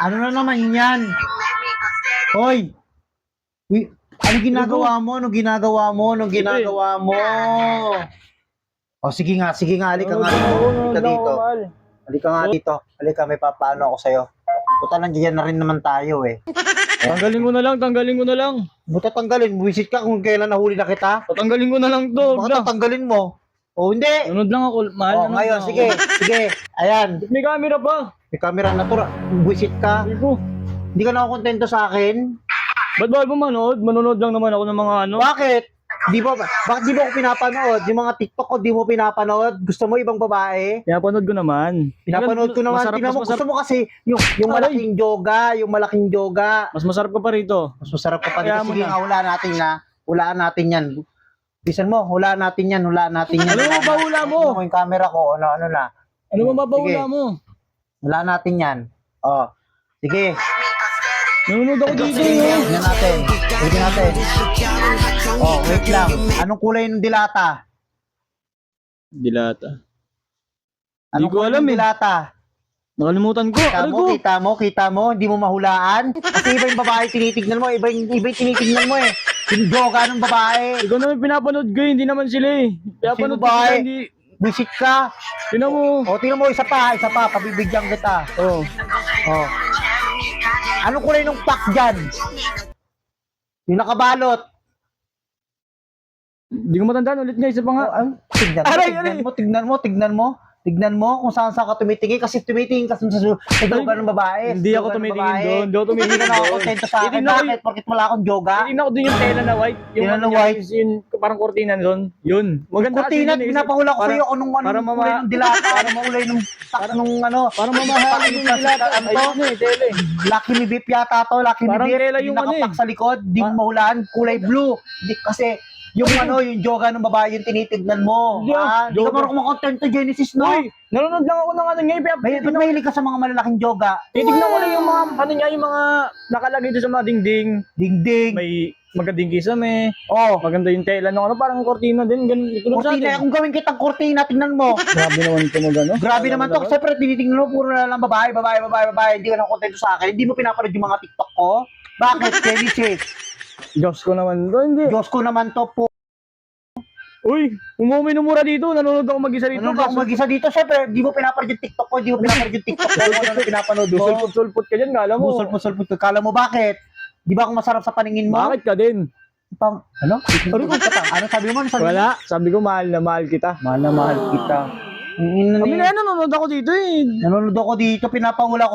Ano na naman yan? Hoy! Uy, ano ginagawa mo? Anong ginagawa mo? Anong ginagawa mo? O sige nga, halika nga dito. Halika dito. Halika nga dito. Halika, may papaano ako sa'yo. Puta, nandiyan na rin naman tayo eh. Tanggalin ko na lang, tanggalin ko na lang. Buta tanggalin, buwisit ka kung kailan nahuli na kita. Tatanggalin ko na lang to. Baka tatanggalin mo. O hindi. Nanood lang ako, mahal. O ngayon, sige. Ayan. May camera pa. May camera na to. Buwisit ka. Hindi ka na ako kontento sa akin. Ba't ba ako manood? Manonood lang naman ako ng mga ano. Bakit? Bakit di mo ako pinapanood? Yung mga TikTok ko, di mo pinapanood? Gusto mo ibang babae? Pinapanood ko naman. Pinapanood ko naman. Masarap, Tingnan mo, mas masarap. gusto mo kasi yung malaking yoga. Mas masarap ka pa rito. Mas masarap ka pa Kaya dito. mo Sige na. nga, hulaan natin yan. Bisan mo, hulaan natin yan. Ano mo ba hula mo? Ano yung camera ko? Ano na? Ano mo ba Sige. hula mo? Hulaan natin yan. O, sige. Nanonood ako dito. Tignan natin. Oh, wait lang. Anong kulay ng dilata? Dilata. Anong Hindi ko kulay alam ng eh. dilata? Nakalimutan ko. Kita Aray mo, ko. kita mo, hindi mo mahulaan. Kasi iba yung babae tinitignan mo, iba yung tinitignan mo eh. Yung yoga ng babae. Ikaw naman pinapanood ko, hindi naman sila eh. Pinapanood ko ba sila, eh? hindi. Visit ka. Tinan mo. O, tingnan mo, isa pa, pabibigyan kita. Oh. O. Anong kulay ng pack dyan? Yung nakabalot. Hindi ko matandaan ulit nga, isa pa nga. Tignan mo kung saan ka tumitingin kasi tumitingin ka sa yoga ng babae. Hindi ako tumitingin doon. Hindi ako tumitingin Hindi ka doon. nakakontento sa akin. Titignan ko Bakit? Porkit wala akong yoga? Tingnan ko doon yung tela na white. Yung Tela ano na niya, white? Yung parang kortina doon. Yun. Maganda kasi Kurtina, yun eh, kasi pinapahula ko para- sa'yo kung anong para kulay ng dilata, anong kulay ng nung ano. Parang mamahalin yung dilata. Ano to? Ayun eh, tela eh. Lucky Me Beef yata to, Lucky Me Parang Beef. tela Yung yung ano nakapak eh. sa likod, di mo mahulaan, kulay blue. Kasi yung yung yoga ng babae yung tinitignan mo. Yeah, Di ka yoga. marunong kumakontento Genesis, no? Uy, nanonood lang ako ng ano ngayon. Ba't mahilig ka sa mga malalaking yoga? Titignan ko lang yung mga, ano niya, yung mga nakalagay doon sa mga dingding. Dingding. May magandang kisame. Oh, Maganda yung tela ng ano, parang kortina din. Ganun, tulad sa kurtina. atin. Kung gawin kitang kurtina, tingnan mo. Grabe naman ito mag ano. Grabe naman to. Siyempre, tinitingnan mo, puro na lang babae. Hindi ka nang kontento sa akin. Hindi mo pinapanood yung mga TikTok ko. Bakit, Genesis? Diyos ko naman. Hindi. Diyos ko naman to po. Uy, umuminumura dito. Nanonood ako mag-isa dito. Ano ba kung mag-isa dito? Siyempre, di mo pinapanood yung TikTok ko. Ano pinapanood mo? Sulpot ka dyan, kala mo. Sulpot. Kala mo bakit? Di ba kung masarap sa paningin mo? Bakit ka din? Ano? Ano sabi mo? Wala. Sabi ko, mahal na mahal kita. Mahal na mahal kita. Kami na yan, nanonood ako dito eh. Nanonood ako dito, pinapahula ko